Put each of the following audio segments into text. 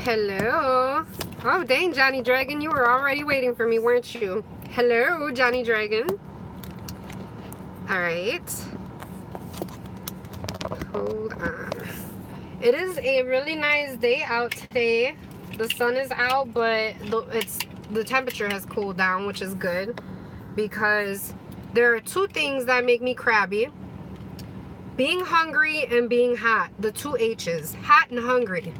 Hello. Oh, dang, Johnny Dragon, you were already waiting for me, weren't you? Hello, Johnny Dragon. All right. Hold on. It is a really nice day out today. The sun is out, but the temperature has cooled down, which is good because there are two things that make me crabby. Being hungry and being hot. The two H's. Hot and hungry.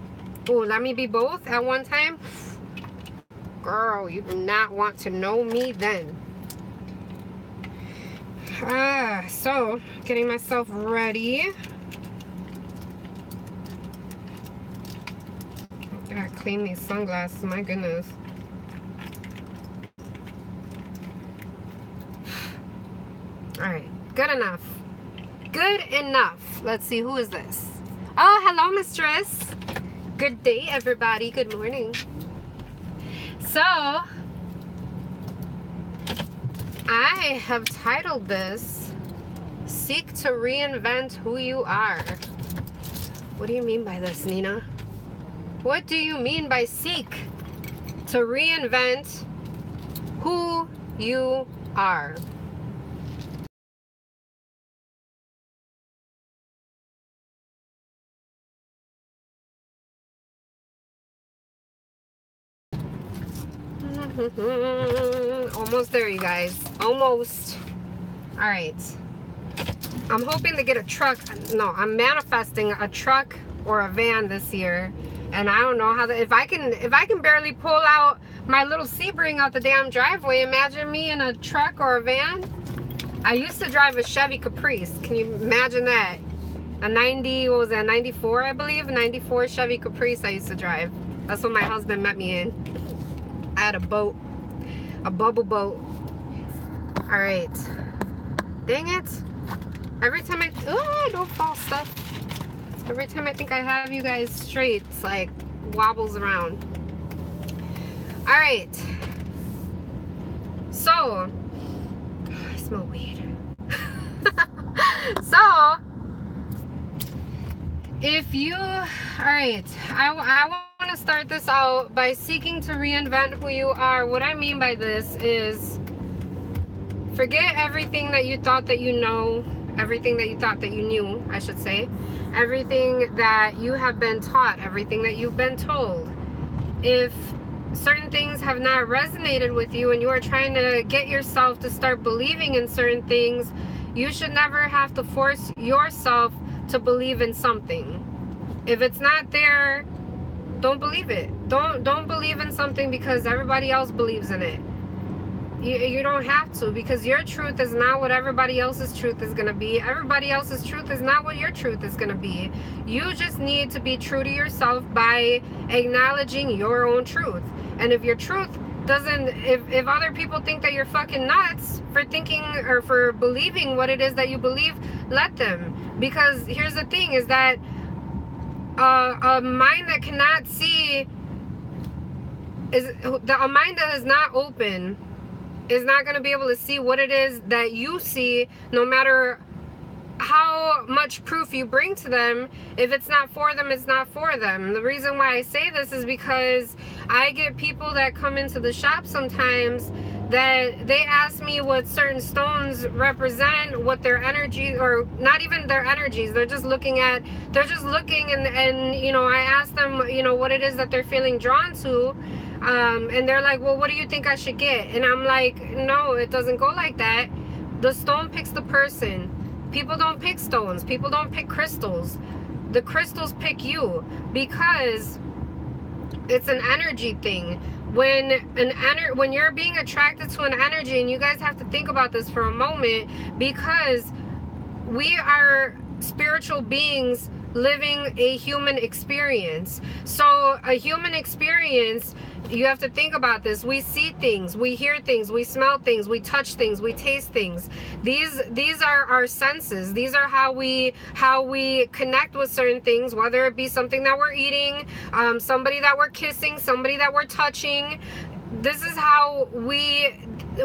Oh, let me be both at one time. Girl, you do not want to know me then. So, getting myself ready. Gotta clean these sunglasses, my goodness. Alright, good enough. Good enough. Let's see, who is this? Oh, hello, mistress. Good day, everybody. Good morning. So, I have titled this, Seek to Reinvent Who You Are. What do you mean by this, Nina? What do you mean by seek to reinvent who you are? Almost there, you guys. Almost. All right. I'm hoping to get a truck. No, I'm manifesting a truck or a van this year, and I don't know how if I can barely pull out my little Sebring out the damn driveway. Imagine me in a truck or a van. I used to drive a Chevy Caprice. Can you imagine that? A 90, what was that? 94, I believe. 94 Chevy Caprice I used to drive. That's what my husband met me in. I had a boat, a bubble boat. All right. Dang it. Every time I don't fall stuff. Every time I think I have you guys straight, it's like wobbles around. All right. So, I smell weed. So, if you, all right, I want to start this out by seeking to reinvent who you are. What I mean by this is forget everything that you thought that you know, everything that you thought that you knew, I should say, everything that you have been taught, everything that you've been told. If certain things have not resonated with you and you are trying to get yourself to start believing in certain things, you should never have to force yourself to believe in something. If it's not there, don't believe it. Don't believe in something because everybody else believes in it. You don't have to, because your truth is not what everybody else's truth is going to be. Everybody else's truth is not what your truth is going to be. You just need to be true to yourself by acknowledging your own truth. And if your truth doesn't, if other people think that you're fucking nuts for thinking or for believing what it is that you believe, let them. Because here's the thing is that a mind that cannot see a mind that is not open is not going to be able to see what it is that you see, no matter how much proof you bring to them. If it's not for them, it's not for them. The reason why I say this is because I get people that come into the shop sometimes that they ask me what certain stones represent, what their energy, or not even their energies, they're just looking and you know, I ask them, you know, what it is that they're feeling drawn to. And they're like, well, what do you think I should get? And I'm like, no, it doesn't go like that. The stone picks the person. People don't pick stones. People don't pick crystals. The crystals pick you, because it's an energy thing. When you're being attracted to an energy, and you guys have to think about this for a moment, because we are spiritual beings living a human experience. So a human experience, you have to think about this. We see things, we hear things, we smell things, we touch things, we taste things. These are our senses. These are how we connect with certain things, whether it be something that we're eating, somebody that we're kissing, somebody that we're touching. This is how we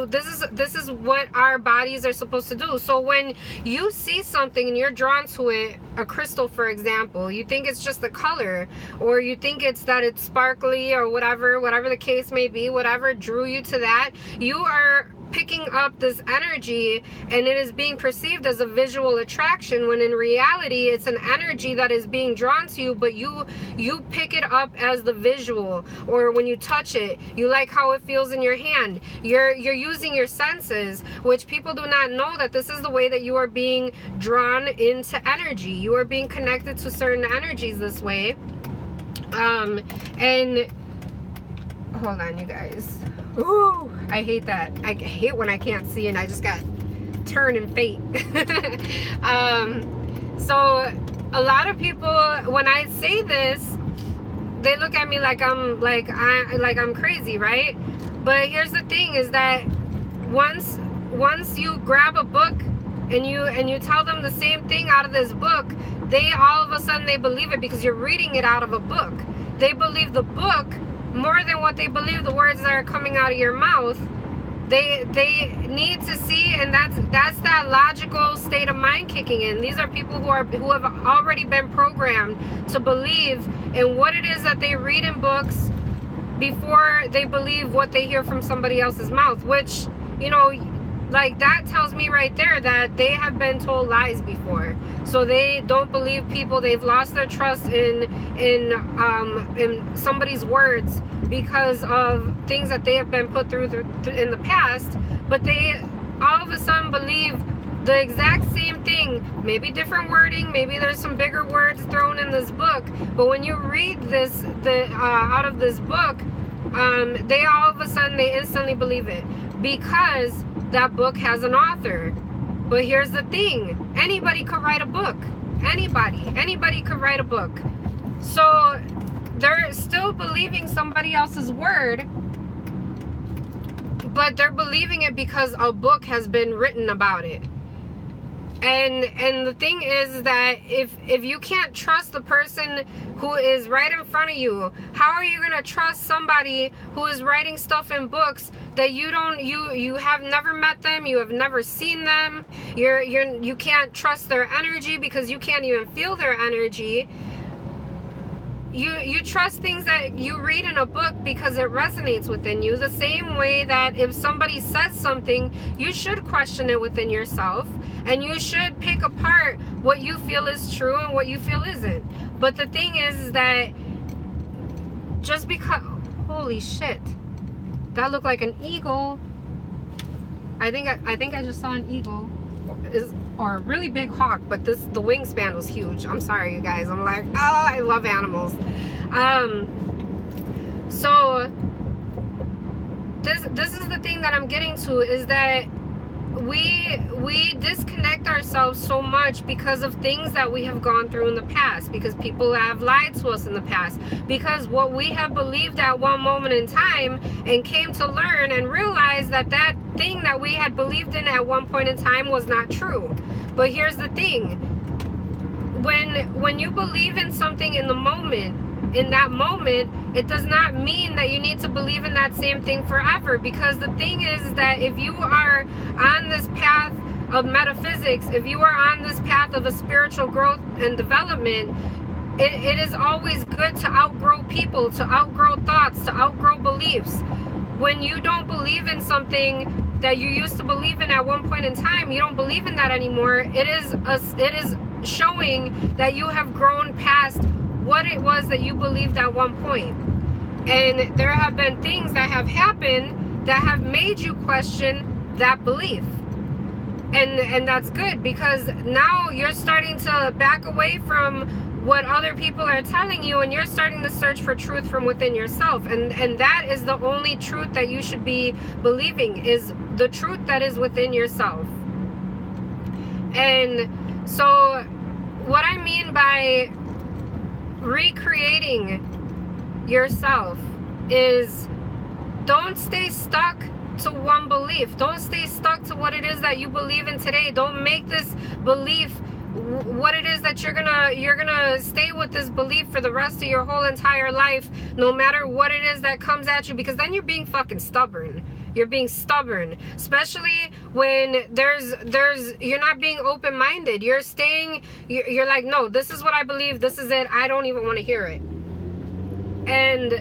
this is what our bodies are supposed to do. So when you see something and you're drawn to it, a crystal for example, you think it's just the color, or you think it's that it's sparkly, or whatever the case may be, whatever drew you to that, you are picking up this energy, and it is being perceived as a visual attraction, when in reality it's an energy that is being drawn to you, but you pick it up as the visual. Or when you touch it, you like how it feels in your hand. You're using your senses, which people do not know that this is the way that you are being drawn into energy. You are being connected to certain energies this way. And hold on, you guys. Ooh, I hate that. I hate when I can't see and I just got turn and fate. So a lot of people, when I say this, they look at me like I'm crazy, right? But here's the thing, is that once you grab a book and you tell them the same thing out of this book, they all of a sudden they believe it, because you're reading it out of a book. They believe the book more than what they believe the words that are coming out of your mouth. They need to see, and that's that logical state of mind kicking in. These are people who have already been programmed to believe in what it is that they read in books before they believe what they hear from somebody else's mouth, which, you know, like, that tells me right there that they have been told lies before. So they don't believe people. They've lost their trust in somebody's words because of things that they have been put through in the past. But they all of a sudden believe the exact same thing, maybe different wording, maybe there's some bigger words thrown in this book. But when you read this, out of this book, they all of a sudden, they instantly believe it, because that book has an author. But here's the thing, anybody could write a book. Anybody could write a book. So they're still believing somebody else's word, but they're believing it because a book has been written about it. And the thing is that if you can't trust the person who is right in front of you, how are you going to trust somebody who is writing stuff in books that you have never met them, you have never seen them, you can't trust their energy because you can't even feel their energy. You trust things that you read in a book because it resonates within you, the same way that if somebody says something, you should question it within yourself, and you should pick apart what you feel is true and what you feel isn't. But the thing is that just because, holy shit, that looked like an eagle. I think I just saw an eagle, or a really big hawk, but the wingspan was huge. I'm sorry, you guys. I'm like, oh, I love animals. So this is the thing that I'm getting to, is that we disconnect ourselves so much because of things that we have gone through in the past, because people have lied to us in the past, because what we have believed at one moment in time and came to learn and realize that that thing that we had believed in at one point in time was not true. But here's the thing, when you believe in something in the moment, in that moment, it does not mean that you need to believe in that same thing forever. Because the thing is that if you are on this path of metaphysics, if you are on this path of a spiritual growth and development, it is always good to outgrow people, to outgrow thoughts, to outgrow beliefs. When you don't believe in something that you used to believe in at one point in time, you don't believe in that anymore. It is showing that you have grown past what it was that you believed at one point. And there have been things that have happened that have made you question that belief. And that's good, because now you're starting to back away from what other people are telling you, and you're starting to search for truth from within yourself. And that is the only truth that you should be believing, is the truth that is within yourself. And so what I mean by recreating yourself is, don't stay stuck to one belief. Don't stay stuck to what it is that you believe in today. Don't make this belief what it is that you're gonna stay with this belief for the rest of your whole entire life, no matter what it is that comes at you, because then you're being fucking stubborn. you're being stubborn, especially when you're not being open-minded. You're like, no, this is what I believe, this is it, I don't even want to hear it. And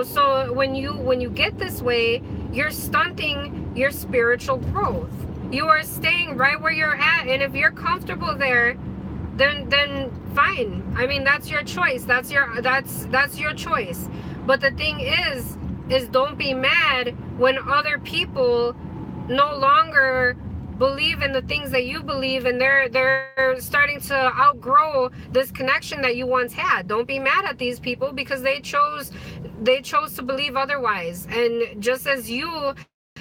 so when you get this way, you're stunting your spiritual growth. You are staying right where you're at, and if you're comfortable there, then fine. I mean, that's your choice. That's your choice. But the thing is don't be mad when other people no longer believe in the things that you believe, and they're starting to outgrow this connection that you once had. Don't be mad at these people because they chose to believe otherwise. And just as you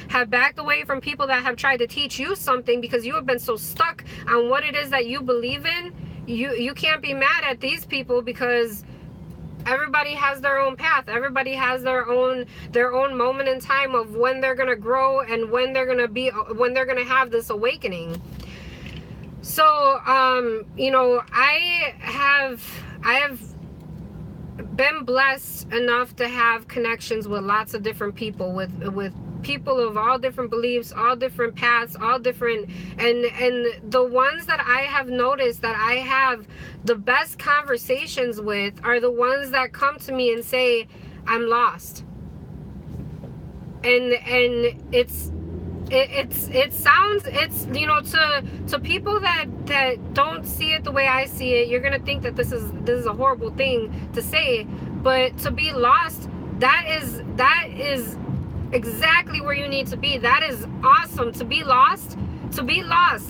have backed away from people that have tried to teach you something because you have been so stuck on what it is that you believe in, you can't be mad at these people, because everybody has their own path. Everybody has their own moment in time of when they're gonna grow and when they're gonna have this awakening. So I have been blessed enough to have connections with lots of different people, with people of all different beliefs, all different paths, all different, and the ones that I have noticed that I have the best conversations with are the ones that come to me and say, I'm lost. And it sounds, to people that don't see it the way I see it, you're gonna think that this is a horrible thing to say, but to be lost, that is exactly where you need to be. That is awesome. To be lost.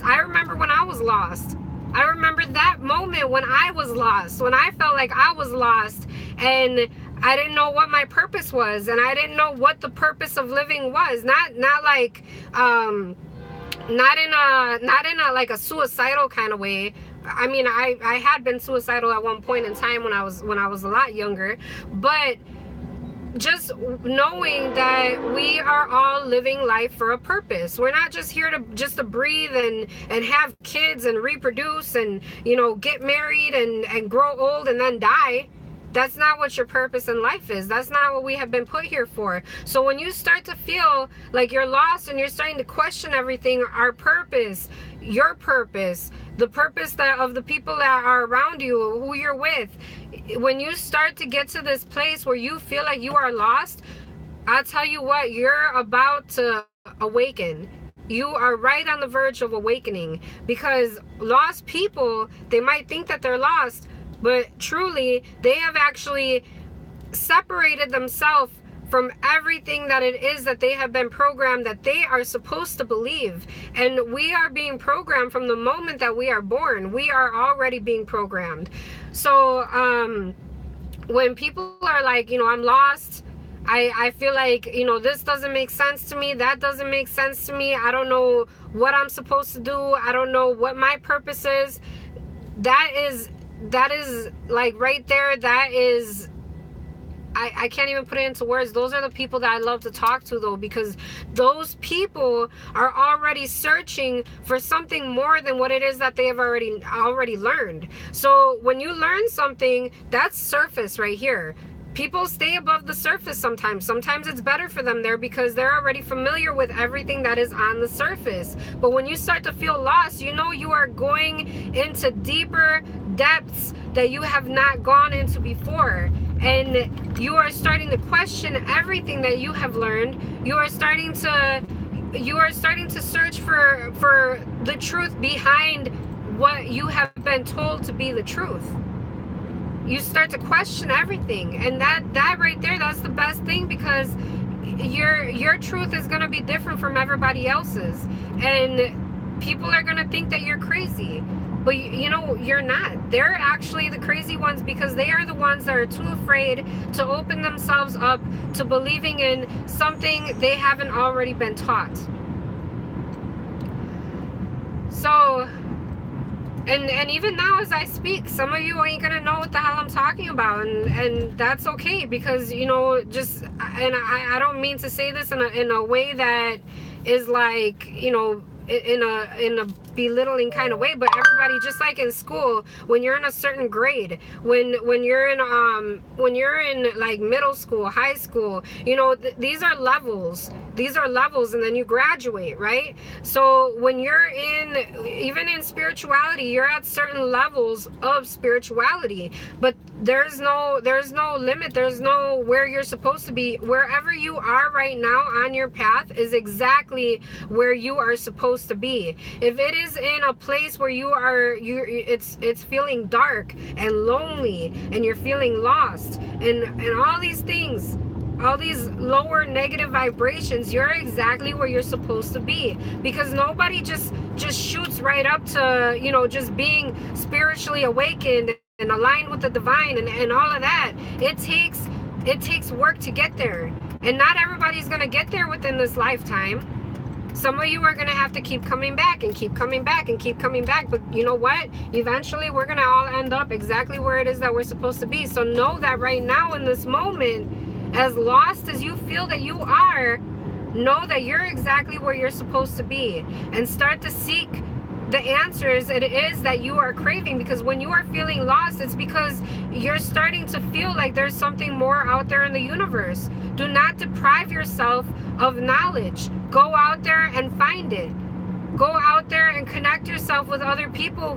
I remember when I was lost. I remember that moment when I was lost, when I felt like I was lost and I didn't know what my purpose was, and I didn't know what the purpose of living was. Not like not in a like a suicidal kind of way. I mean, I had been suicidal at one point in time when I was a lot younger, but just knowing that we are all living life for a purpose. We're not just here to breathe and have kids and reproduce and get married and grow old and then die. That's not what your purpose in life is. That's not what we have been put here for. So when you start to feel like you're lost and you're starting to question everything, our purpose, your purpose, the purpose of the people that are around you, who you're with, when you start to get to this place where you feel like you are lost, I'll tell you what, you're about to awaken. You are right on the verge of awakening, because lost people, they might think that they're lost, but truly they have actually separated themselves from everything that it is that they have been programmed that they are supposed to believe. And we are being programmed from the moment that we are born. We are already being programmed. So when people are like, I'm lost, I feel like, this doesn't make sense to me, that doesn't make sense to me, I don't know what I'm supposed to do, I don't know what my purpose is, that is like right there, that is, I can't even put it into words. Those are the people that I love to talk to, though, because those people are already searching for something more than what it is that they have already learned. So when you learn something, that's surface right here. People stay above the surface sometimes. Sometimes it's better for them there because they're already familiar with everything that is on the surface. But when you start to feel lost, you are going into deeper depths that you have not gone into before. And you are starting to question everything that you have learned. You are starting to search for the truth behind what you have been told to be the truth. You start to question everything, and that right there, that's the best thing, because your truth is going to be different from everybody else's, and people are going to think that you're crazy, but you're not. They're actually the crazy ones, because they are the ones that are too afraid to open themselves up to believing in something they haven't already been taught. So and even now as I speak, some of you ain't gonna know what the hell I'm talking about, and that's okay, because I don't mean to say this in a way that is like, in a belittling kind of way, but everybody, just like in school, when you're in a certain grade, when you're in like middle school, high school, these are levels. these are levels, and then you graduate, right? So when you're even in spirituality, you're at certain levels of spirituality, but there's no limit. There's no where you're supposed to be. Wherever you are right now on your path is exactly where you are supposed to be. If it is in a place where it's feeling dark and lonely, and you're feeling lost, and all these things, all these lower negative vibrations, you're exactly where you're supposed to be. Because nobody just shoots right up to, just being spiritually awakened and aligned with the divine and all of that. It takes work to get there, and not everybody's gonna get there within this lifetime. Some of you are gonna have to keep coming back and keep coming back and keep coming back, but you know what, eventually we're gonna all end up exactly where it is that we're supposed to be. So know that right now in this moment, as lost as you feel that you are, know that you're exactly where you're supposed to be, and start to seek the answers it is that you are craving. Because when you are feeling lost, it's because you're starting to feel like there's something more out there in the universe. Do not deprive yourself of knowledge. Go out there and find it. Go out there and connect yourself with other people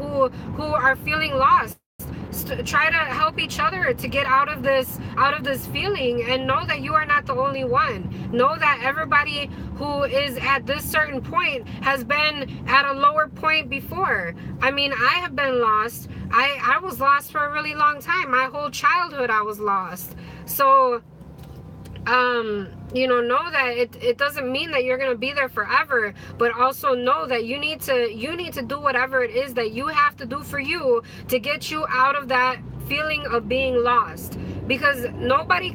who are feeling lost. Try to help each other to get out of this feeling, and know that you are not the only one. Know that everybody who is at this certain point has been at a lower point before. I mean, I have been lost. I was lost for a really long time. My whole childhood I was lost. So know that it doesn't mean that you're going to be there forever, but also know that you need to do whatever it is that you have to do for you to get you out of that feeling of being lost. Because everybody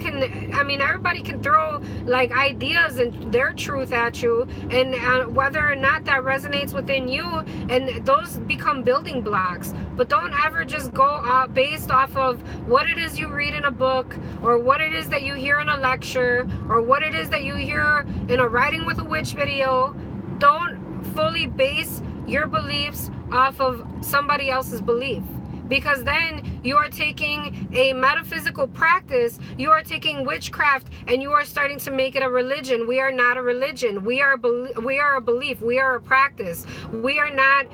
can throw like ideas and their truth at you, and whether or not that resonates within you, and those become building blocks. But don't ever just go based off of what it is you read in a book, or what it is that you hear in a lecture, or what it is that you hear in a Riding with a Witch video. Don't fully base your beliefs off of somebody else's belief. Because then you are taking a metaphysical practice, you are taking witchcraft, and you are starting to make it a religion. We are not a religion. We are a belief. We are a practice. We are not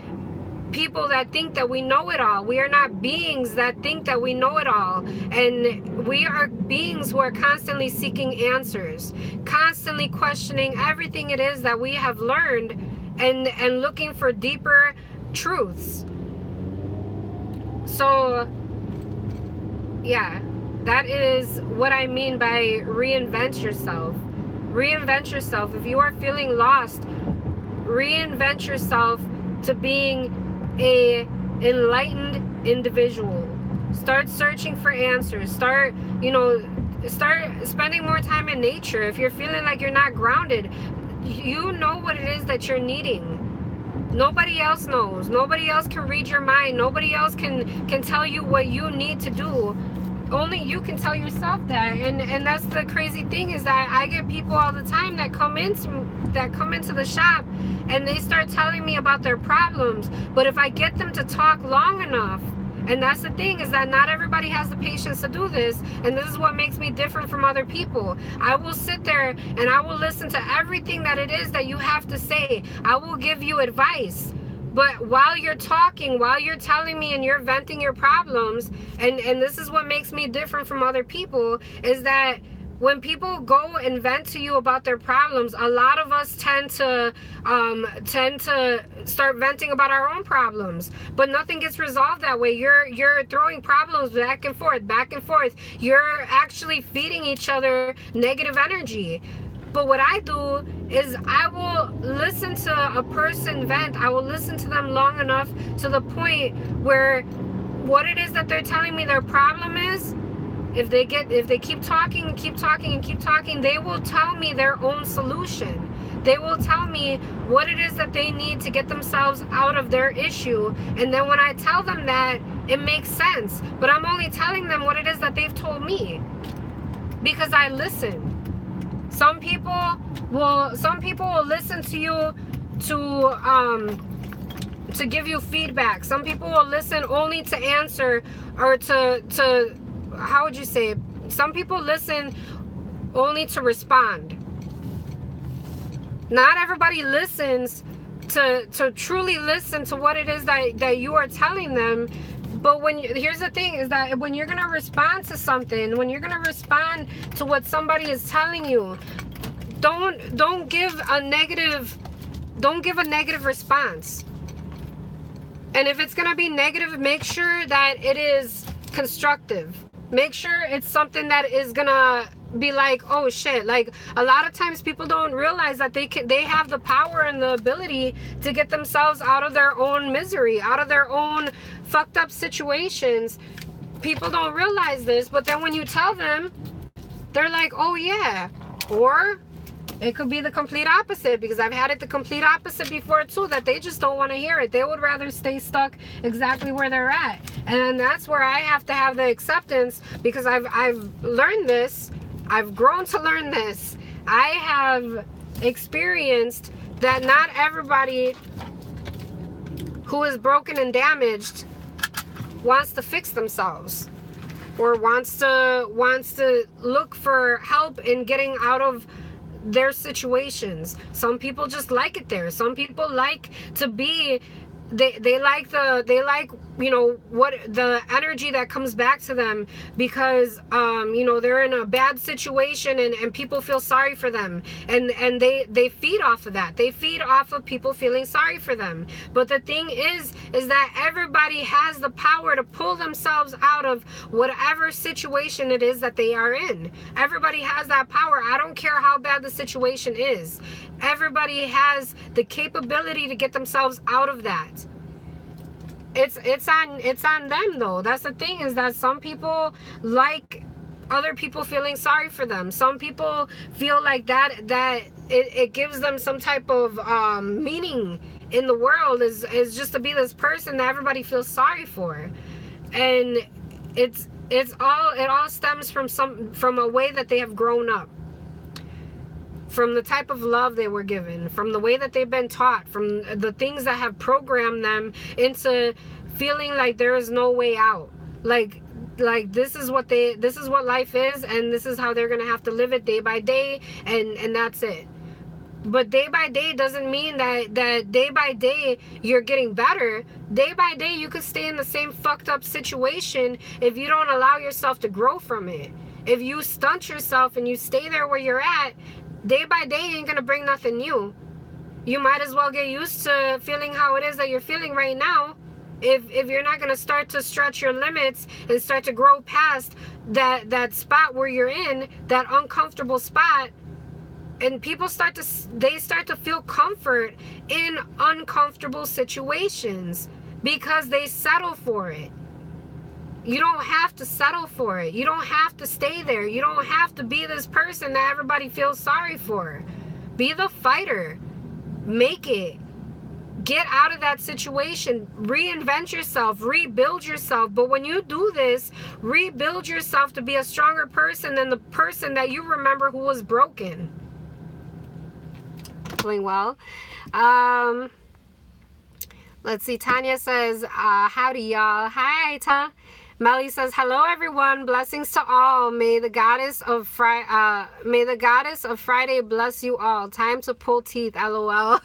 people that think that we know it all. We are not beings that think that we know it all. And we are beings who are constantly seeking answers, constantly questioning everything it is that we have learned, and looking for deeper truths. So, yeah, that is what I mean by reinvent yourself. Reinvent yourself. If you are feeling lost, reinvent yourself to being a enlightened individual. Start searching for answers. Start spending more time in nature. If you're feeling like you're not grounded, you know what it is that you're needing. Nobody else knows. Nobody else can read your mind. Nobody else can tell you what you need to do. Only you can tell yourself that. And that's the crazy thing, is that I get people all the time that come into the shop, and they start telling me about their problems. But if I get them to talk long enough, and that's the thing, is that not everybody has the patience to do this, and this is what makes me different from other people. I will sit there and I will listen to everything that it is that you have to say. I will give you advice. But while you're talking, while you're telling me and you're venting your problems, and this is what makes me different from other people, is that when people go and vent to you about their problems, a lot of us tend to start venting about our own problems, but nothing gets resolved that way. You're throwing problems back and forth, back and forth. You're actually feeding each other negative energy. But what I do is I will listen to a person vent. I will listen to them long enough to the point where what it is that they're telling me their problem is, if they keep talking and keep talking and keep talking, they will tell me their own solution. They will tell me what it is that they need to get themselves out of their issue. And then when I tell them that, it makes sense. But I'm only telling them what it is that they've told me, because I listen. Some people will listen to you to give you feedback. Some people will listen only to answer, or to how would you say it? Some people listen only to respond. Not everybody listens to truly listen to what it is that you are telling them. But here's the thing, is that when you're gonna respond to something, when you're gonna respond to what somebody is telling you, don't give a negative response. And if it's gonna be negative, make sure that it is constructive. Make sure it's something that is gonna be like, oh shit. Like, a lot of times people don't realize that they have the power and the ability to get themselves out of their own misery, out of their own fucked up situations. People don't realize this, but then when you tell them, they're like, oh yeah. Or it could be the complete opposite, because I've had it the complete opposite before too, that they just don't want to hear it. They would rather stay stuck exactly where they're at. And that's where I have to have the acceptance, because I've learned this. I've grown to learn this. I have experienced that not everybody who is broken and damaged wants to fix themselves, or wants to look for help in getting out of their situations. Some people just like it there. Some people like to be, they like you know, what the energy that comes back to them, because you know, they're in a bad situation and people feel sorry for them, and they feed off of that. They feed off of people feeling sorry for them. But the thing is that everybody has the power to pull themselves out of whatever situation it is that they are in. Everybody has that power. I don't care how bad the situation is. Everybody has the capability to get themselves out of that. It's on them though. That's the thing, is that some people like other people feeling sorry for them. Some people feel like that it gives them some type of meaning in the world, is just to be this person that everybody feels sorry for. And it all stems from a way that they have grown up, from the type of love they were given, from the way that they've been taught, from the things that have programmed them into feeling like there is no way out. Like this is what life is, and this is how they're gonna have to live it day by day, and that's it. But day by day doesn't mean that day by day you're getting better. Day by day you could stay in the same fucked up situation if you don't allow yourself to grow from it. If you stunt yourself and you stay there where you're at, day by day ain't gonna bring nothing new. You might as well get used to feeling how it is that you're feeling right now. If you're not gonna start to stretch your limits and start to grow past that spot where you're in, that uncomfortable spot, and people start to feel comfort in uncomfortable situations because they settle for it. You don't have to settle for it. You don't have to stay there. You don't have to be this person that everybody feels sorry for. Be the fighter. Make it. Get out of that situation. Reinvent yourself. Rebuild yourself. But when you do this, rebuild yourself to be a stronger person than the person that you remember who was broken. Doing well. Let's see. Tanya says, howdy y'all. Hi, Ta. Melly says, hello everyone, blessings to all. May the goddess of Friday bless you all. Time to pull teeth, lol.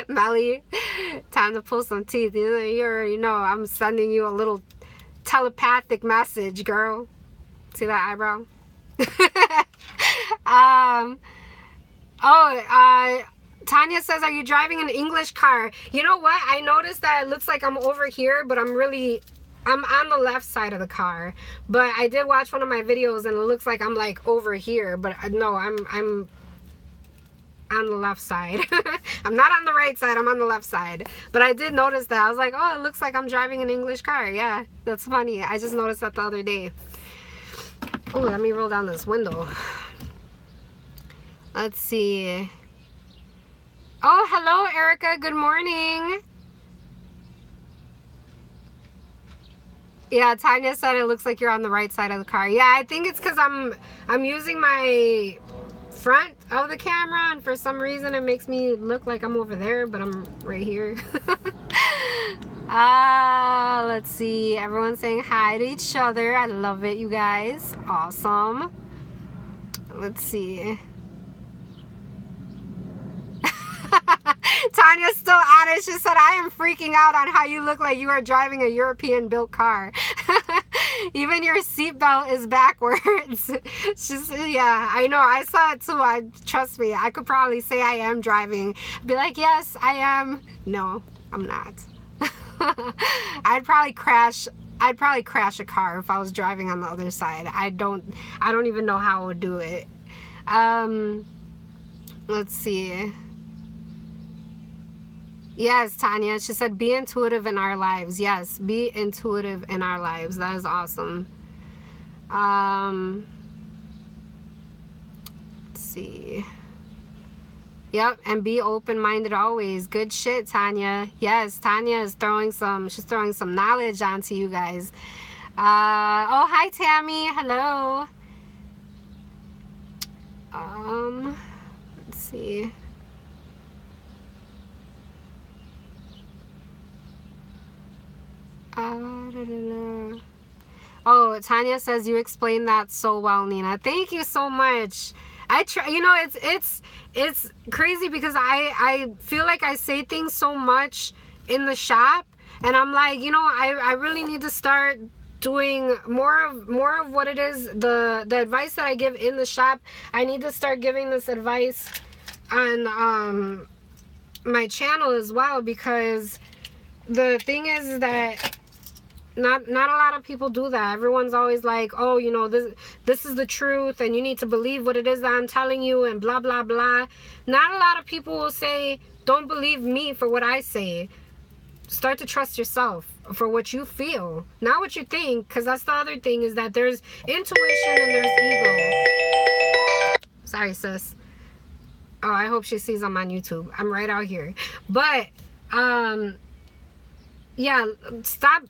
Melly, time to pull some teeth. You already know I'm sending you a little telepathic message, girl. See that eyebrow? Tanya says, are you driving an English car? You know what? I noticed that it looks like I'm over here, but I'm on the left side of the car. But I did watch one of my videos and it looks like I'm like over here, but no, I'm on the left side. I'm not on the right side, I'm on the left side. But I did notice that. I was like, oh, it looks like I'm driving an English car. Yeah, that's funny. I just noticed that the other day. Oh, let me roll down this window. Let's see. Oh, hello, Erica. Good morning. Yeah, Tanya said it looks like you're on the right side of the car. Yeah, I think it's because I'm using my front of the camera, and for some reason it makes me look like I'm over there, but I'm right here. Let's see. Everyone's saying hi to each other. I love it, you guys. Awesome. Let's see. Tanya's still on it. She said, I am freaking out on how you look like you are driving a European-built car. Even your seatbelt is backwards. She's, yeah, I know. I saw it too. Trust me. I could probably say I am driving. Be like, yes, I am. No, I'm not. I'd probably crash a car if I was driving on the other side. I don't even know how I would do it. Let's see. Yes, Tanya, she said, be intuitive in our lives. Yes, be intuitive in our lives. That is awesome. Let's see. Yep, and be open-minded always. Good shit, Tanya. Yes, Tanya is she's throwing some knowledge onto you guys. Oh, hi, Tammy. Hello. Let's see. Oh, Tanya says you explained that so well, Nina. Thank you so much. I try, you know, it's crazy because I feel like I say things so much in the shop, and I'm like, you know, I really need to start doing more of what it is, the advice that I give in the shop. I need to start giving this advice on my channel as well, because the thing is that not a lot of people do that. Everyone's always like, oh, you know, this is the truth and you need to believe what it is that I'm telling you and blah blah blah. Not a lot of people will say, don't believe me for what I say. Start to trust yourself for what you feel, not what you think, because that's the other thing, is that there's intuition and there's ego. Sorry, sis. Oh, I hope she sees I'm on YouTube. I'm right out here. But yeah, stop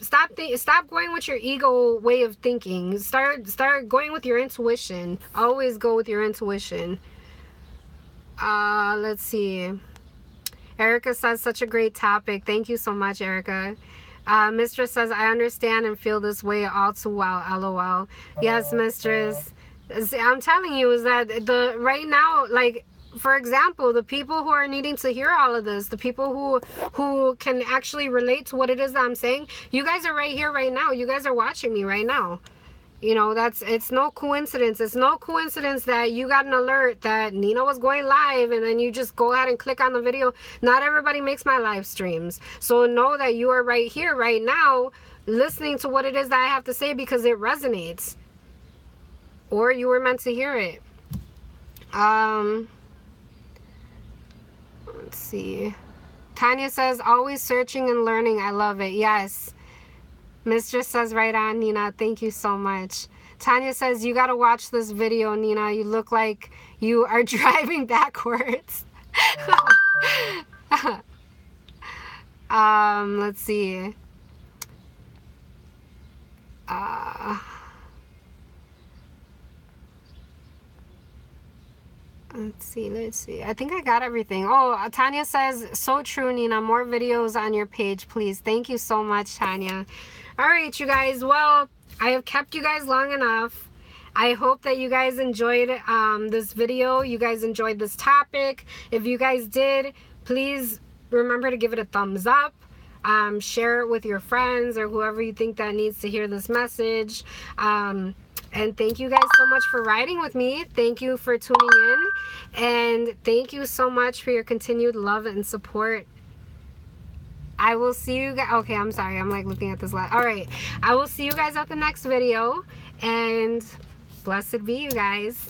going with your ego way of thinking. Start going with your intuition. Always go with your intuition. Let's see. Erica says, such a great topic. Thank you so much, Erica. Mistress says, I understand and feel this way all too well. LOL. Yes, Mistress. See, I'm telling you, is that right now, like, for example, the people who are needing to hear all of this, the people who can actually relate to what it is that I'm saying, you guys are right here right now. You guys are watching me right now. You know, it's no coincidence. It's no coincidence that you got an alert that Nina was going live, and then you just go ahead and click on the video. Not everybody makes my live streams. So know that you are right here right now listening to what it is that I have to say, because it resonates. Or you were meant to hear it. Let's see. Tanya says, always searching and learning. I love it. Yes. Mistress says, right on, Nina. Thank you so much. Tanya says, you got to watch this video, Nina. You look like you are driving backwards. Let's see. Let's see. I think I got everything. Oh, Tanya says, so true, Nina. More videos on your page, please. Thank you so much, Tanya. All right, you guys. Well, I have kept you guys long enough. I hope that you guys enjoyed this video. You guys enjoyed this topic. If you guys did, please remember to give it a thumbs up. Share it with your friends or whoever you think that needs to hear this message. And thank you guys so much for riding with me. Thank you for tuning in. And thank you so much for your continued love and support. I will see you guys. Okay, I'm sorry. I'm like looking at this last. All right. I will see you guys at the next video. And blessed be you guys.